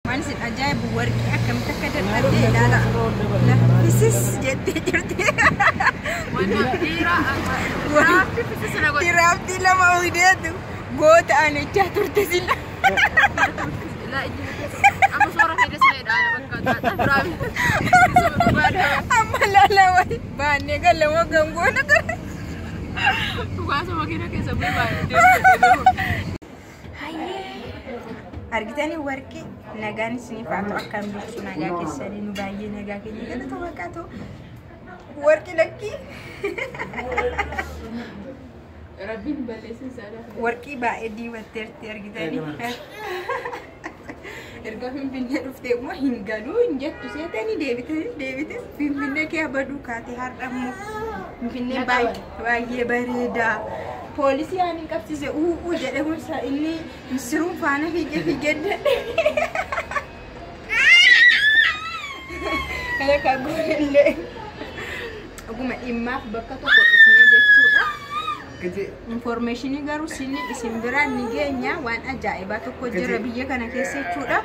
waan sin ajaa'ibu warqii akkamitti akka dadhabdee ilaala. Laffisis jettee jirti. Diraaftii lama uwwideetu goota aanichaa turte sila. Amma laalawai baannee galamoo gangoona ture. Argitanii warqii nagaan isiniif haa ta'u akkam bulchu nagaa keessanii nu baay'ee nagaa keenya galata waaqaa ta'u warqii lakkii warqii baay'ee diimatteerti argitanii erga Finfinnee dhuftee immoo hin galuu hin jettu seetanii deebite Finfinnee kee baduu kaatee har'ammoo Finfinnee baay'ee bareeda. Polisi ani qabsiise jedhamu isaa inni misiruun faana fiigedde. Kana kaagullee oguma dhimmaaf bakka tokko isne jechuudha. Informationii garuu isin biraan ni geenya waan ajaa'ibaa tokko jira biyya kana keessa jechuudha.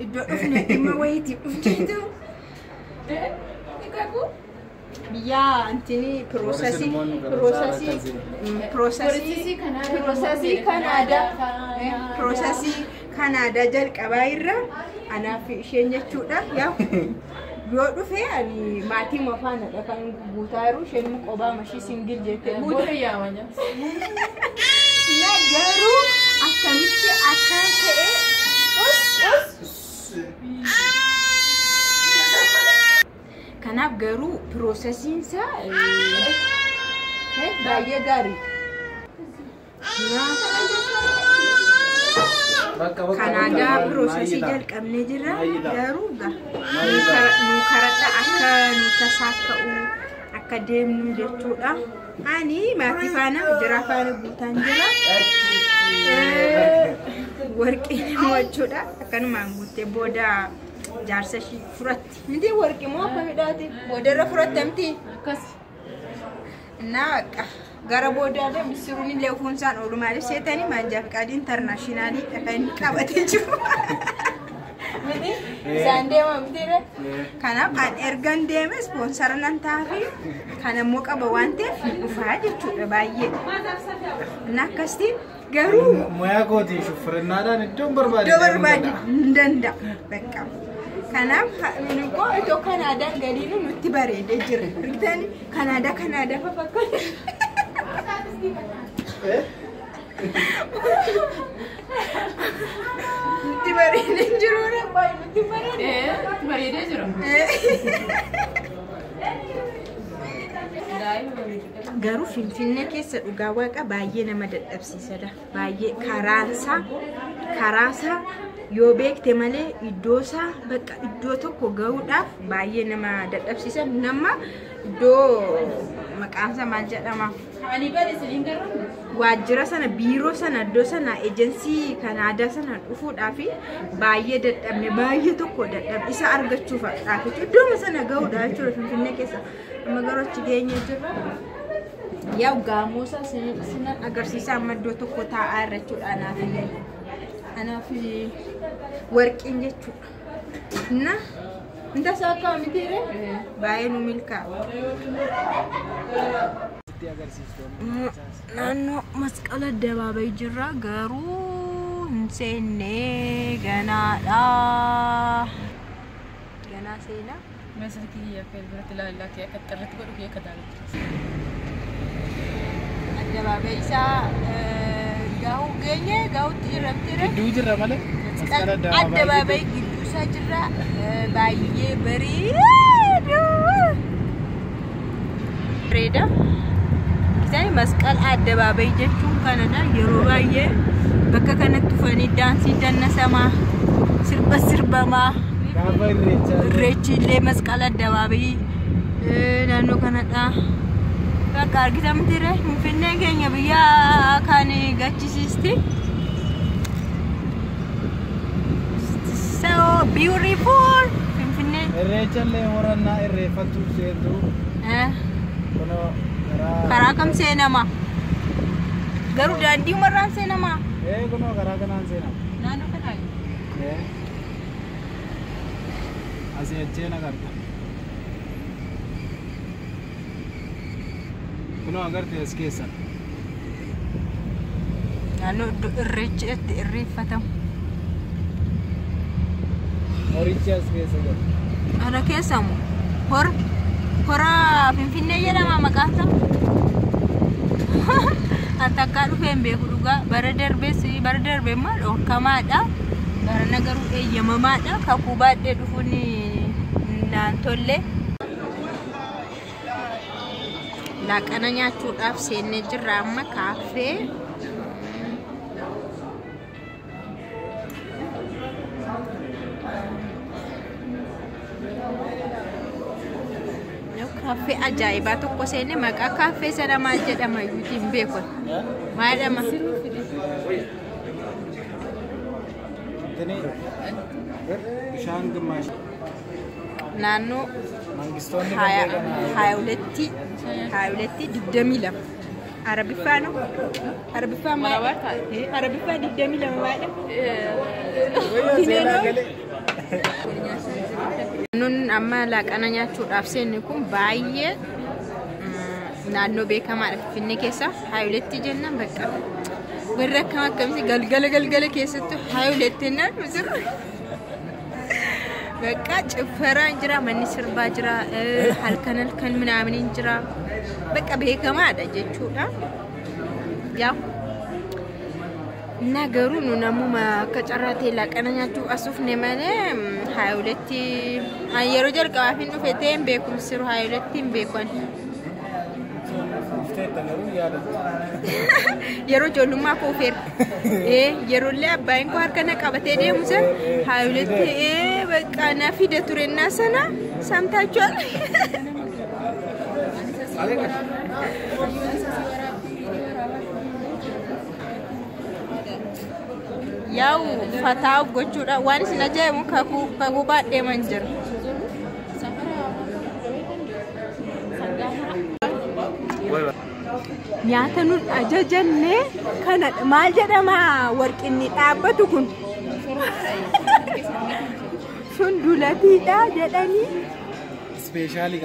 Iddoo dhufne dhimma wayiitiif dhufteetu. Biyya antini prosesii Kanaadaa jalqabaa irra anaaf isheen jechuudha. Yaa yoo dhufee ani maatii mafaana dhaqan guutaa jiru isheen qobaa mashii singil jettee buute yaamanya. Garuu akkamitti akka ta'e kanaaf garuu prosesiinsa baay'ee gaarii. Kanaadaa prosesii jalqabnee jirra garuu nu karadha akka nu tasaaka'u akka deemnu jechuudha. Ani maatii faana jira faana guutaan jira. Warqii jechuudha akkanumaan guuttee booda jaarsa ishii furatti. Miti warqii moo akkamiidhaati? Boodarra furattamti. Akkas. Naaqa gara boodaalee misiruun illee ufuunsaan oolu maaliif seetanii Manjaa Fiqaadii intarnaashinaali dhaqanii qabatee jiru. Miti isaan deema mitiire. Kanaaf an ergan deeme ispoonsara nan taafi kanammoo qaba waan ta'eef dhufaa jechuudha baay'ee. Akkasitti garuu moyaa gootii shufurinaadhaan iddoon barbaade. Iddoo barbaade hin danda'a bakka. Kanaaf nuko itu Kanada galiinu nutti bareedee jira. Argitanii Kanada fakkaata. Nutti bareedee jiru baay'ee nutti bareedee jira. Garuu Finfinnee keessa dhugaa waaqa baay'ee nama dadhabsiisadha. Baay'ee karaasa yoo beekte malee iddoosaa bakka iddoo tokko ga'uudhaaf baay'ee nama dadhabsiisa. Nama iddoo maqaansa maal jedhama? Waajjira sana biiroo sana iddoo sana ejensii Kanaadaa sana dhufuudhaaf baay'ee dadhabne baay'ee tokko dadhabne isa argachuudhaaf iddoo sana ga'uudhaaf jechuudha Finfinnee keessa. Amma garuu achi geenye jirra. Yaa gaamosa sinan agarsiisa amma iddoo tokko taa'aa irra jechuudha anaaf warqiin jechuudha. Na inta saakkaa mitiire baay'ee nu milkaa'u. Naannoo masqala Addabaabayi jirra garuu hin seennee ganaadha. Ganaa seenaa. Mesaki ya fel berarti la ke katarret godu ke kadalu. Addabaabayi isaa gahu geenye gahu tirre. Gidduu jirra malee. Addabaabayi gidduu isaa jirra baay'ee bareeda. Isaan masqal Addabaabayi jechuun kanadha yeroo baay'ee bakka kanatti dhufanii daansii dannasamaa sirbamaa. Irreechi illee masqala Addabaabayi naannoo kanadha. Bakka argitamtire Finfinnee keenya biyya kan gachisiisti. So beautiful Finfinnee. Irreecha illee horannaa irreeffatu seentu. Karaa kam seenama? Garuu daandii umarraan seenama? Kunoo karaa kanaan seenama. Naannoo kanaa? Asii acheen agarta. Kunoo agarte as keessa. Naannoo iddoo irreechi itti irreeffatamu. Horichi as keessa jira. Ana keessa moo hora Finfinnee jedhama maqaan isaa. Antakkaa dhufeen beeku dhugaa bara darbee maal dhorkamaadha. Bara nagaruu eeyyamamaadha. Kakuu baadhee dhufuun naan tolle. Laaqana nyaachuudhaaf seennee jirra amma kaaffee. Kaaffee ajaa'ibaa tokko seenne maqaa kaaffee sana maal jedhama yuutiin beekon. Maal jedhama? Bishaan gimaash. Naannoo Haayuletti 22. Arabiffaan 22 maadha. Nun amma laaqana nyaachuudhaaf seenne kun baay'ee naannoo beekamaadha Finfinnee keessa Haayuletti jennaan bakka warra akkamitti galgala keessatti Haayuletti jennaan misirra bakka ciffaraan jira manni sirbaa jira halkan minaamin jira bakka beekamaadha jechuudha yaa nagaru nu namuma akka carraatee laaqana nyaachuu asuufne malee Haayuletti yeroo jalqabaaf hin dhufe ta'een beekumsiru Haayuletti hin beekan. Yeroo ijoollummaa koo feera. Yeroollee abbaan koo harka na qabatee deemu sana Haayuletti bakka na fide turennaa sana samtaachuudhaan. Yaa'u fataa gochuudha waan isin ajaa'ibu kakuu baadhee man jira. Nyaata nun ajajanne kana maal jedhama warqinni dhaabbatu kun sun dulatiidha jedhanii. Speeshaalii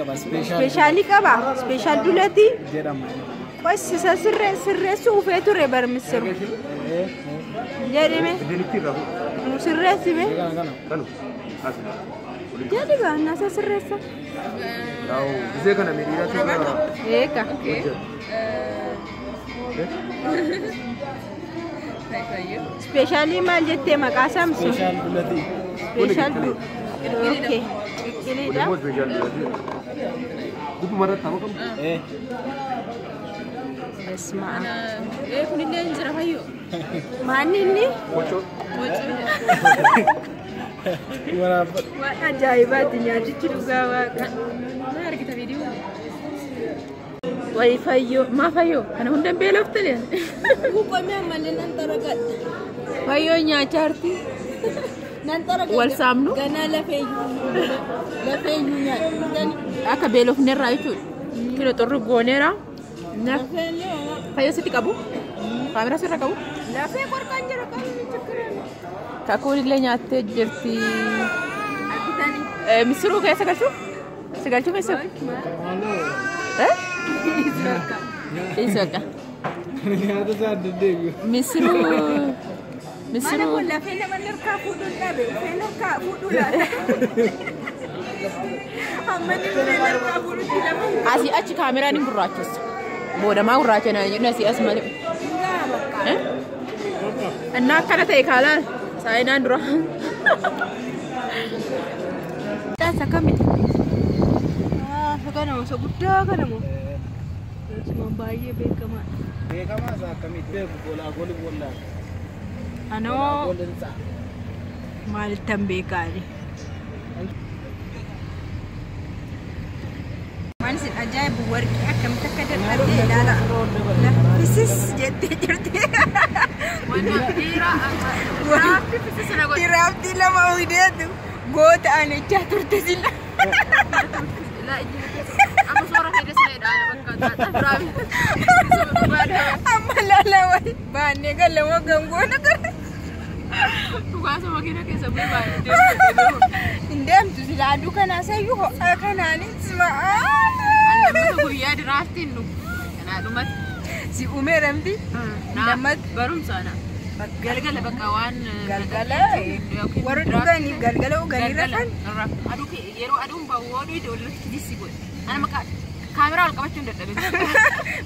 qaba. Speeshaal dulatii jedhama. Qossisa sirreessu ufee ture barmissiru. Jedhime sirreessime jadi bahanna isa sirreessa gisee kana miidhagina eeka speeshaalii maal jettee maqaa saamsu speeshaal okay qilidha gubu marat tamu kam Esma kun illee injira fayyo maaninni kocho waan ajaa'ibaati nyaatichi dhugaa waaqa na argita viidiyoo wayi fayyo maa fayyo kana hundan beelofte Bukomee malee nan taragadha. fayyo nyaachaarti Nan taragadha. wal saamnu Ganaa lafeeyyuu nyaadha. akka beelofnerraa jechuudha kilo xurri gooneera fayyo sitti qabu kaamera sirra qabu Lafee qorqaan jira kan chikireen. kakuun illee nyaattee jirti Abitanii. misiruu keessa galchuu si galchuu keessa isa akka Nyaata isaa adda deebi'u. misiruu Mana kun lafee nama nirkaa fuudhuun dhabe. Lafee nirkaa fuudhuu laata. Amma nirkaa fuudhuutti lama. asii achi kaameraan hin gurraachessa boodamaa gurraacha na jedhu asii as malee እና akkana ta'e kaalaan saayinaan dura Dansa kamiti. Kana osoo guddaa kana moo. Osoo baay'ee beekamaa. Beekamaa isaa akkamitti beeku golaa bollaa. Anoo Gollinsa. maalittan beekaani. Waan isin ajaa'ibu warqii akkamitti akka dadhabdee ilaala. Laffisis jettee jirti. Diraaftii lama uideetu goota aanichaa turte sila. Amma lala wayi baannee galamoo gangoona gara. Dhugaasa makiina keessa bu'ee baay'ee Hin deemtu si Ilaaduu kana sayyuu ho'a kanaanis ma'a. Nama guyyaa diraaftiin nu. Kanaa dhumatti. Si umeeramti. Namatti. Barumsaana. Galgala bakka waan galgala warra dhuganii galgala dhuganii rafan. Aduu yeroo aduun baawwaduu ijoolletti jissi godhe. Ana maqaa kaameraa ol qabachuun dadhabe.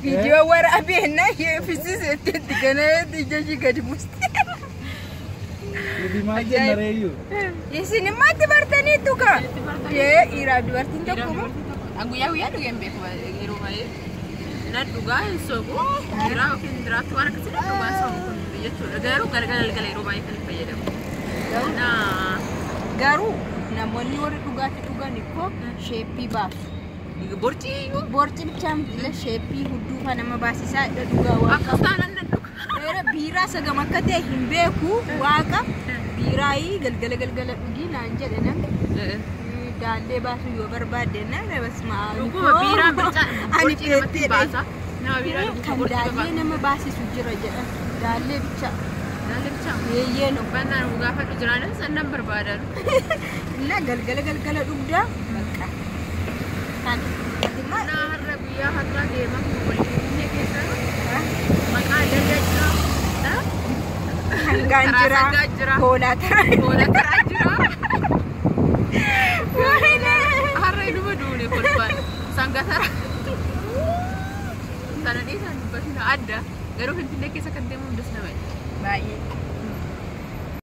Viidiyoo waraabeenna yeeffisiis itti ganaa ijji gadi buusti. Maal jennareeyyu? Isin maatti bartanii tuka? Yee dhiiraa dubartiin tokko moo? Guyyaa dhugeen beeku yeroo malee. Na dhugaa hin sobu. Dhiiraa yookiin diraaftii waan akkasii dhugaa sobu jechuudha. Garuu galgala yeroo baay'ee kan fayyadamu. Garuu namoonni warri dhugaatii dhugan ikkoo sheeppii baasu. Borci bicha miti sheeppii hudduu nama baasisaa dhugaa waaqa. Akkasaan nan dhuga. Biiraa sagam akka ta'e hin beeku waaqa. Biiraayii galgala dhugii naan jedhe namni. Daallee baasu yoo barbaadde na basma. Dhuguma biiraan ani namatti baasa. Nama biiraa kan daallee nama baasisu jira jedha. Daallee bicha. Daallee bicha. Yeeyyee no. Bannaan gaafadhu jiraanis sannan barbaadan. Inna galgala dhugdaa bakka. Kan Nah, harga guyyaa har'a deemaa waliin keessa maqaa adda addaa hangaan jira hoolaa taraa jira har'a dhuma duune kolfaan sanga taraa sana dhiisan dubbatina adda garuu finfinnee keessa kan deemu hundas nama baay'ee